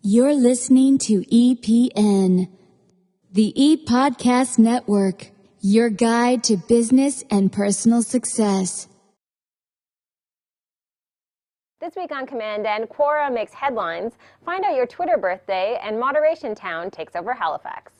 You're listening to EPN, the E-Podcast Network, your guide to business and personal success. This week on CommandN, Quora makes headlines, find out your Twitter birthday, and Moderation Town takes over Halifax.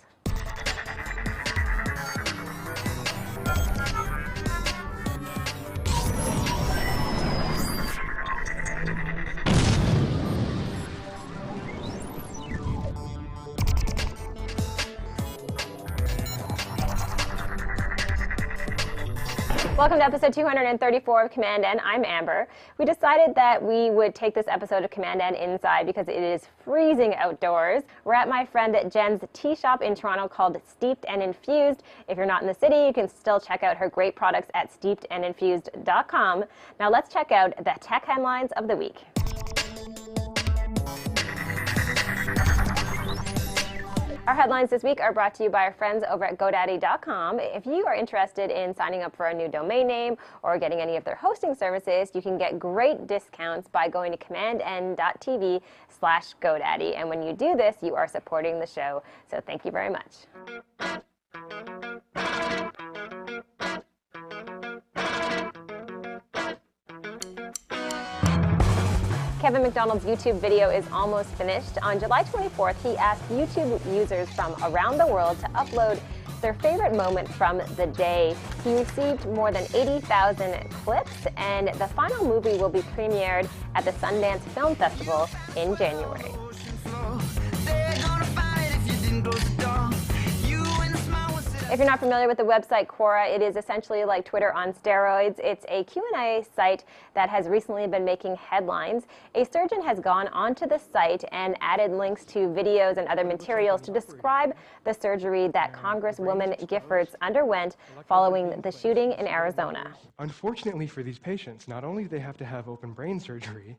Welcome to episode 234 of CommandN. I'm Amber. We decided that we would take this episode of CommandN inside because it is freezing outdoors. We're at my friend Jen's tea shop in Toronto called Steeped and Infused. If you're not in the city, you can still check out her great products at steepedandinfused.com. Now let's check out the tech headlines of the week. Our headlines this week are brought to you by our friends over at GoDaddy.com. If you are interested in signing up for a new domain name or getting any of their hosting services, you can get great discounts by going to CommandN.tv/GoDaddy. And when you do this, you are supporting the show. So thank you very much. Kevin McDonald's YouTube video is almost finished. On July 24th, he asked YouTube users from around the world to upload their favorite moment from the day. He received more than 80,000 clips, and the final movie will be premiered at the Sundance Film Festival in January. If you're not familiar with the website Quora, it is essentially like Twitter on steroids. It's a Q&A site that has recently been making headlines. A surgeon has gone onto the site and added links to videos and other materials to describe the surgery that Congresswoman Giffords underwent following the shooting in Arizona. Unfortunately for these patients, not only do they have to have open brain surgery,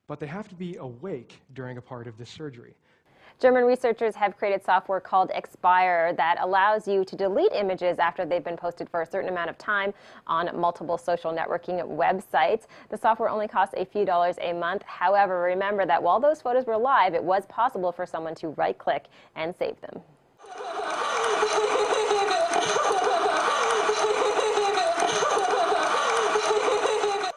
but they have to be awake during a part of this surgery. German researchers have created software called Expire that allows you to delete images after they've been posted for a certain amount of time on multiple social networking websites. The software only costs a few dollars a month. However, remember that while those photos were live, it was possible for someone to right-click and save them.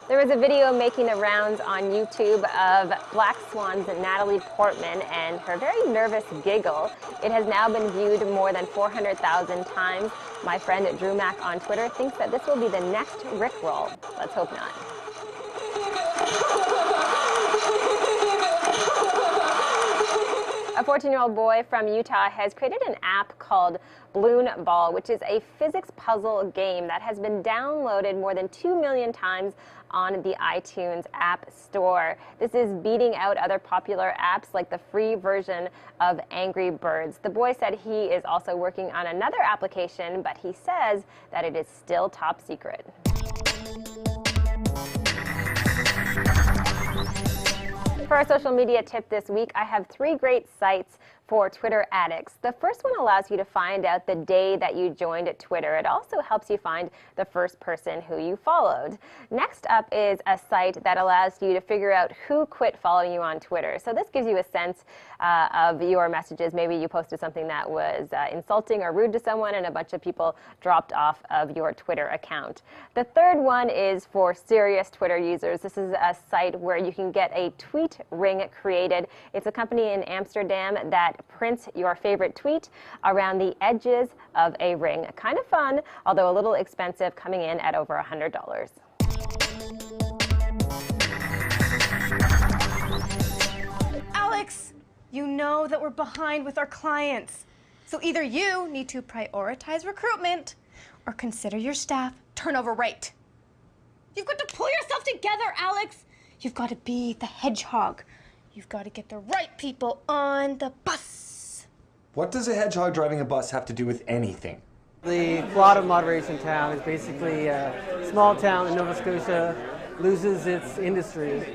There was a video making the rounds on YouTube of Black Swan's Natalie Portman and her very nervous giggle. It has now been viewed more than 400,000 times. My friend Drew Mack on Twitter thinks that this will be the next Rickroll. Let's hope not. A 14-year-old boy from Utah has created an app called Balloon Ball, which is a physics puzzle game that has been downloaded more than 2 million times on the iTunes App Store. This is beating out other popular apps like the free version of Angry Birds. The boy said he is also working on another application, but he says that it is still top secret. For our social media tip this week, I have 3 great sites for Twitter addicts. The first one allows you to find out the day that you joined Twitter. It also helps you find the first person who you followed. Next up is a site that allows you to figure out who quit following you on Twitter. So this gives you a sense of your messages. Maybe you posted something that was insulting or rude to someone and a bunch of people dropped off of your Twitter account. The third one is for serious Twitter users. This is a site where you can get a tweet ring created. It's a company in Amsterdam that prints your favorite tweet around the edges of a ring. Kind of fun, although a little expensive, coming in at over $100. Alex, you know that we're behind with our clients. So either you need to prioritize recruitment or consider your staff turnover rate. You've got to pull yourself together, Alex. You've got to be the hedgehog. You've got to get the right people on the bus. What does a hedgehog driving a bus have to do with anything? The plot of Moderation Town is basically a small town in Nova Scotia loses its industry,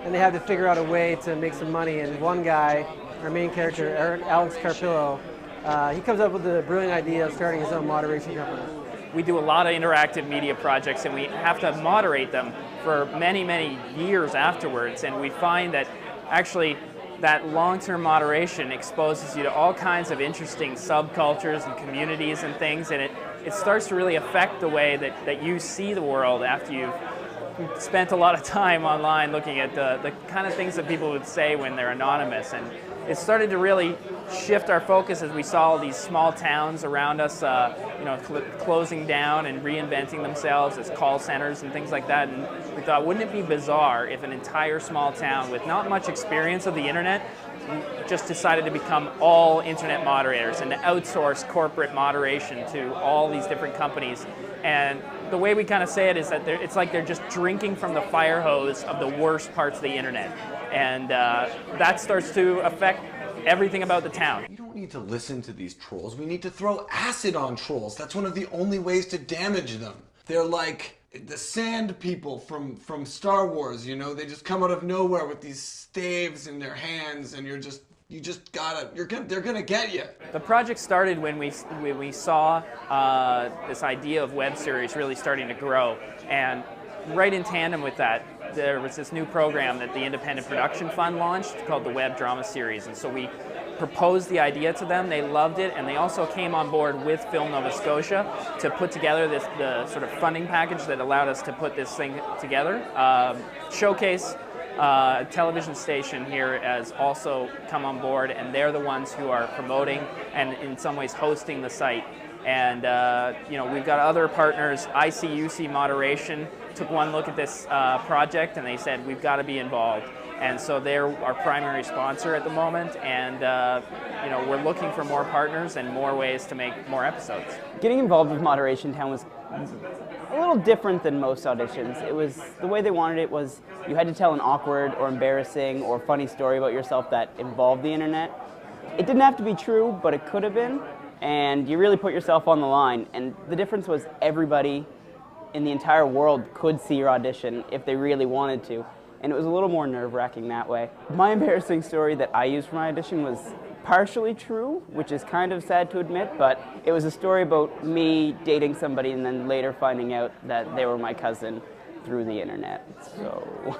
and they have to figure out a way to make some money. And one guy, our main character, Alex Carpillo, he comes up with the brilliant idea of starting his own moderation company. We do a lot of interactive media projects, and we have to moderate them for many, many years afterwards. And we find that actually that long-term moderation exposes you to all kinds of interesting subcultures and communities and things, and it starts to really affect the way that you see the world after you've spent a lot of time online looking at the kind of things that people would say when they're anonymous. And it started to really shift our focus as we saw all these small towns around us closing down and reinventing themselves as call centers and things like that. And we thought, wouldn't it be bizarre if an entire small town with not much experience of the internet just decided to become all internet moderators and to outsource corporate moderation to all these different companies. And the way we kind of say it is that it's like they're just drinking from the fire hose of the worst parts of the internet. And that starts to affect everything about the town. We don't need to listen to these trolls. We need to throw acid on trolls. That's one of the only ways to damage them. They're like the sand people from Star Wars, you know? They just come out of nowhere with these staves in their hands, and they're gonna get you. The project started when we saw this idea of web series really starting to grow, and right in tandem with that, there was this new program that the Independent Production Fund launched called the Web Drama Series, and so we proposed the idea to them. They loved it, and they also came on board with Film Nova Scotia to put together the sort of funding package that allowed us to put this thing together. Showcase television station here has also come on board, and they're the ones who are promoting and in some ways hosting the site. And we've got other partners. ICUC Moderation took one look at this project, and they said we've got to be involved. And so they're our primary sponsor at the moment, and we're looking for more partners and more ways to make more episodes. Getting involved with Moderation Town was a little different than most auditions. It was, the way they wanted it was you had to tell an awkward or embarrassing or funny story about yourself that involved the internet. It didn't have to be true, but it could have been, and you really put yourself on the line. And the difference was everybody in the entire world could see your audition if they really wanted to, and it was a little more nerve-wracking that way. My embarrassing story that I used for my audition was partially true, which is kind of sad to admit, but it was a story about me dating somebody and then later finding out that they were my cousin through the internet. So,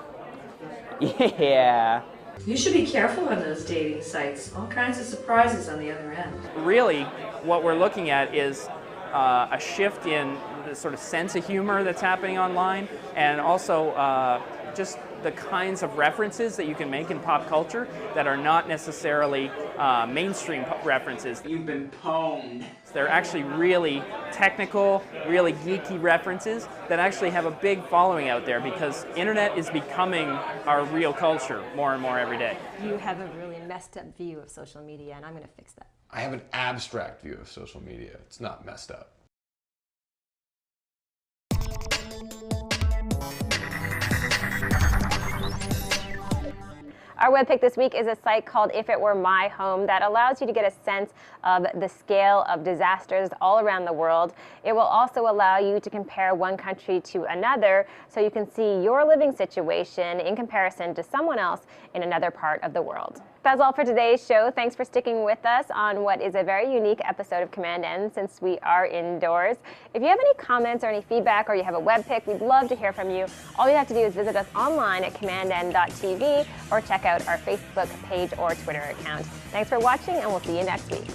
yeah. You should be careful on those dating sites. All kinds of surprises on the other end. Really, what we're looking at is a shift in the sort of sense of humor that's happening online, and also just the kinds of references that you can make in pop culture that are not necessarily mainstream references. You've been pwned. They're actually really technical, really geeky references that actually have a big following out there, because internet is becoming our real culture more and more every day. You have a really messed up view of social media, and I'm going to fix that. I have an abstract view of social media. It's not messed up. Our web pick this week is a site called If It Were My Home that allows you to get a sense of the scale of disasters all around the world. It will also allow you to compare one country to another so you can see your living situation in comparison to someone else in another part of the world. That's all for today's show. Thanks for sticking with us on what is a very unique episode of Command N since we are indoors. If you have any comments or any feedback, or you have a web pick, we'd love to hear from you. All you have to do is visit us online at CommandN234 or check out our Facebook page or Twitter account. Thanks for watching, and we'll see you next week.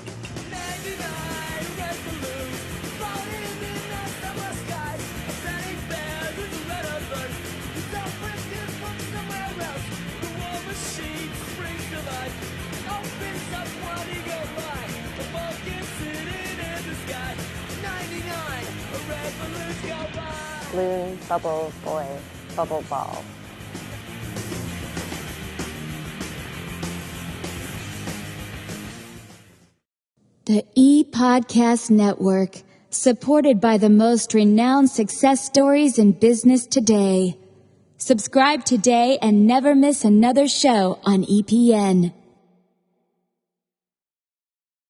Balloon, bubble, boy, bubble ball. The E-Podcast Network, supported by the most renowned success stories in business today. Subscribe today and never miss another show on EPN.